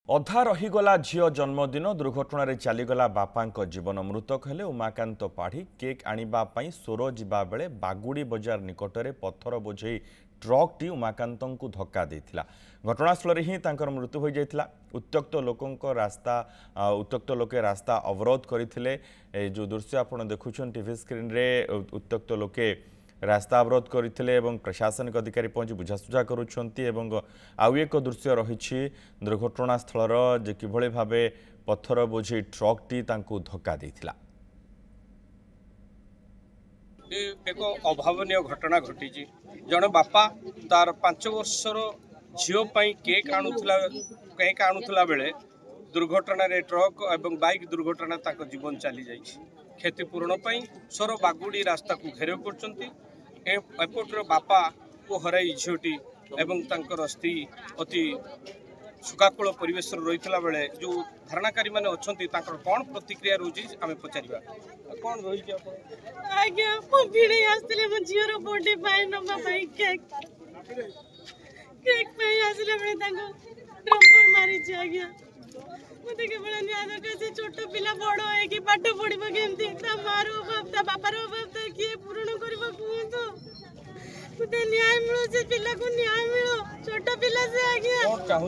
अधा रहीगला झील जन्मदिन दुर्घटन चलीगला बापा जीवन मृतक हेले उमाकांत पाढ़ी केक आने सोर जा बेले बागुड़ी बजार निकटने पत्थर बोझे ट्रक टी उमाकांत को धक्का देता घटनास्थल ही मृत्यु हो जाता उत्त्यक्त लोके रास्ता अवरोध करते जो दृश्य आप देखुं टीवी स्क्रीन रे उत्त्यक्त लोके रास्ता अवरोध करते प्रशासनिक अधिकारी पहुंची बुझासुझा करुँच आउ एक दृश्य रही दुर्घटनास्थल जे किभली भावे पत्थर बोझी ट्रक टी धक्का देता एक अभावन घटना घटी जड़े बापा तार 5 वर्षर झील केक आणुला बेले दुर्घटन ट्रक और बाइक दुर्घटना जीवन चली जाए क्षतिपूरण सोर बागुड़ी रास्ता को घेराव कर बापा को हराई झीटी एवं स्त्री अति सुखाकूल परिवेश रही बेले जो धारणाकारी मैंने अच्छा कौन प्रतिक्रिया रोचे आम पचार कौन रही आज्ञा मो भिड़े आसले मो झीर बर्थडे पाए नबा पाई केक पाई आसले बेले तांको ड्रम्पर मारी छ आज्ञा मते केवल न्याय के छोट पिला बड़ है कि पाठ पढिबो केमती ता मारो बाप ता बापार बाप ता के पूर्ण करबो कुंतो मते न्याय मिलो से पिला को न्याय मिलो छोट पिला से आज्ञा कौन चाहू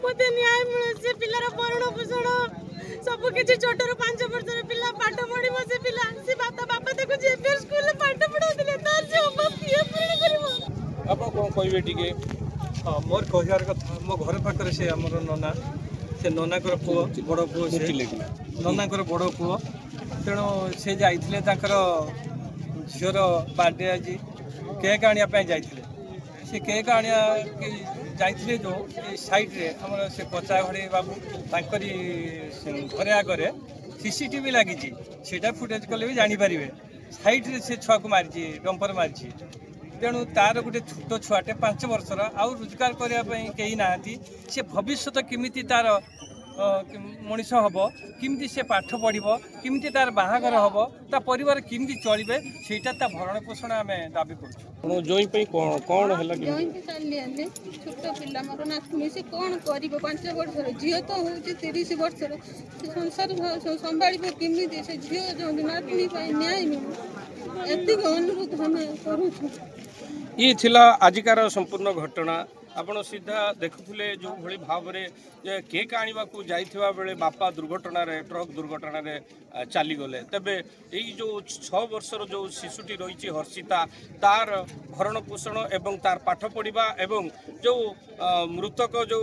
मते न्याय मिलो से पिलार भरण पोषण सब किछि छोटर 5 वर्षर पिला पाठ पढिबो से पिला से बापा देखो जे स्कूल में पाठ पढाउतले तार से बाप के पूर्ण करबो आप कौन कहबे टिके मोर कहयार कथा मो घर पाकर से हमर नना से नना कर पुओ बड़ पुओ से नना कर बड़ पुओ तेणु से जाइथिले ताकर झीर बर्थडे आज केक आनिया पे जाइथिले से केक आनिया जाइथिले जो साइड रे हमर से पचा घड़ी बाबू ताकरी घरे आगे सीसीटीवी लगी सेटा फुटेज कले भी जानी पारे साइड रे से छुआ को मारी डंपर मारी तेणु तार गोटे छोट छुआटे 5 वर्षर आउ रोजगार करने कहीं ना सी भविष्य केमी तार मनीष हम किमती से पाठ पढ़ो किमती तार बाहागर हम ता परिवार किमती चलिए सेटा ता भरण पोषण आम दाबी कर जोई कौन है छोट पिला मोर नाथुणी से कौन कर 5 वर्षर झील तो हूँ 30 वर्षर संसार संभाल केमी से झील जो नाथुणी न्याय मिलू एतिक अनुरोध आम करूँ ये थिला आजिकार संपूर्ण घटना आपण सीधा देखुले जो भली भाव में केक आने को जाइथिबा बेले बापा दुर्घटन ट्रक दुर्घटन चली गले तेबे यही जो 6 वर्षर जो शिशुटी रही हर्षिता तार भरण पोषण एवं तार पाठ पढ़ा एवं जो मृतक जो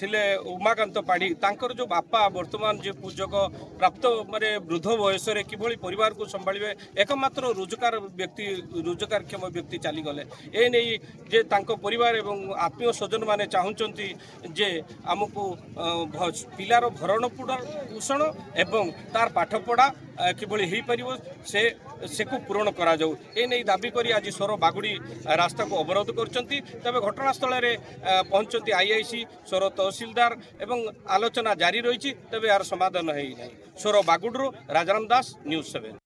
थिले उमाकांत पाढ़ी तांकर जो बापा वर्तमान जो पूजक प्राप्त माने वृद्ध वयस किभली परिवार को संभालिबे एकमात्र रोजगारक्षम व्यक्ति चली गले ए नहीं जे तांको परिवार एवं आत्मीय स्वजन माने चाहूँगी जे आमको पिलार भरण पोषण एवं तार पाठपढ़ा किभली हो पार से को पूरण करा जाऊ ए नहीं दाबी करी आज सोर बागुड़ी रास्ता को अवरोध करछंती तबे घटनास्थल रे पहुंचती आईआईसी सोर तहसीलदार एवं आलोचना जारी रही तबे यार समाधान है नहीं सोर बागुड़रू राजाराम दास न्यूज़ 7।